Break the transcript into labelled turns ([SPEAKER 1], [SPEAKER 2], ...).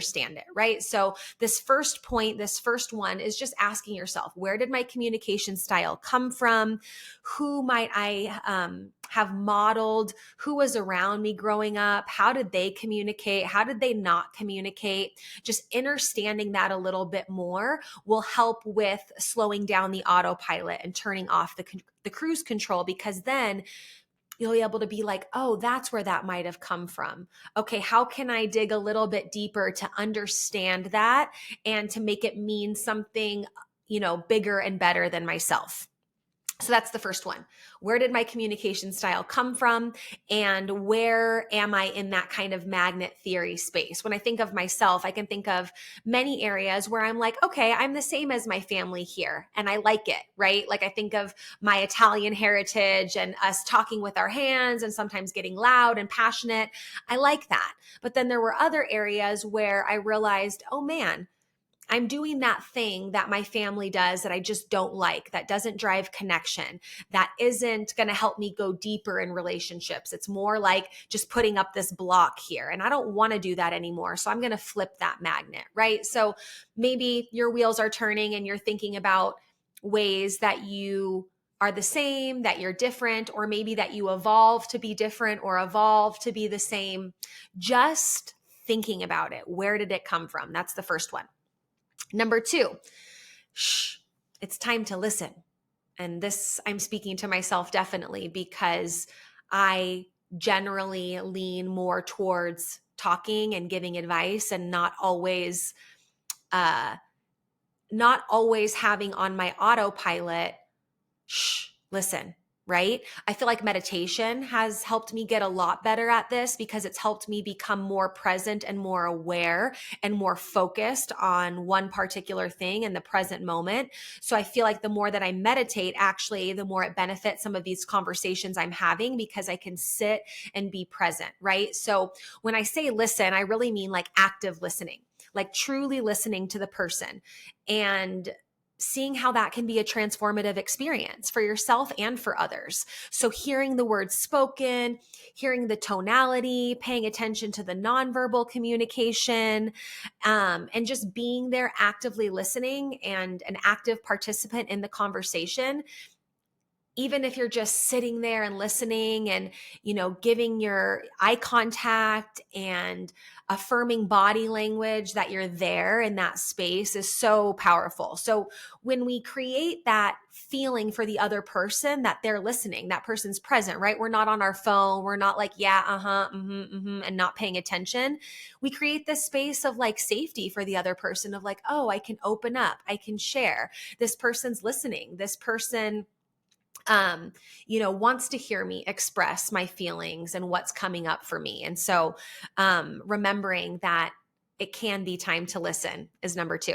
[SPEAKER 1] understand it, right? So this first point, this first one is just asking yourself, where did my communication style come from? Who might I have modeled? Who was around me growing up? How did they communicate? How did they not communicate? Just understanding that a little bit more will help with slowing down the autopilot and turning off the cruise control, because then you'll be able to be like, oh, that's where that might have come from. Okay, how can I dig a little bit deeper to understand that and to make it mean something, bigger and better than myself? So that's the first one. Where did my communication style come from? And where am I in that kind of magnet theory space? When I think of myself, I can think of many areas where I'm like, okay, I'm the same as my family here, and I like it, right? Like I think of my Italian heritage and us talking with our hands and sometimes getting loud and passionate. I like that. But then there were other areas where I realized, oh man, I'm doing that thing that my family does that I just don't like, that doesn't drive connection, that isn't going to help me go deeper in relationships. It's more like just putting up this block here, and I don't want to do that anymore. So I'm going to flip that magnet, right? So maybe your wheels are turning and you're thinking about ways that you are the same, that you're different, or maybe that you evolve to be different or evolve to be the same. Just thinking about it. Where did it come from? That's the first one. Number 2, it's time to listen. And this, I'm speaking to myself definitely, because I generally lean more towards talking and giving advice and not always having on my autopilot, listen. Right? I feel like meditation has helped me get a lot better at this, because it's helped me become more present and more aware and more focused on one particular thing in the present moment. So I feel like the more that I meditate, actually, the more it benefits some of these conversations I'm having, because I can sit and be present, right? So when I say listen, I really mean like active listening, like truly listening to the person and seeing how that can be a transformative experience for yourself and for others. So hearing the words spoken, hearing the tonality, paying attention to the nonverbal communication, and just being there actively listening and an active participant in the conversation. Even if you're just sitting there and listening and, giving your eye contact and affirming body language that you're there in that space is so powerful. So when we create that feeling for the other person that they're listening, that person's present, right? We're not on our phone. We're not like, yeah, and not paying attention. We create this space of like safety for the other person, of like, oh, I can open up. I can share. This person's listening. This person wants to hear me express my feelings and what's coming up for me. And so remembering that it can be time to listen is number 2.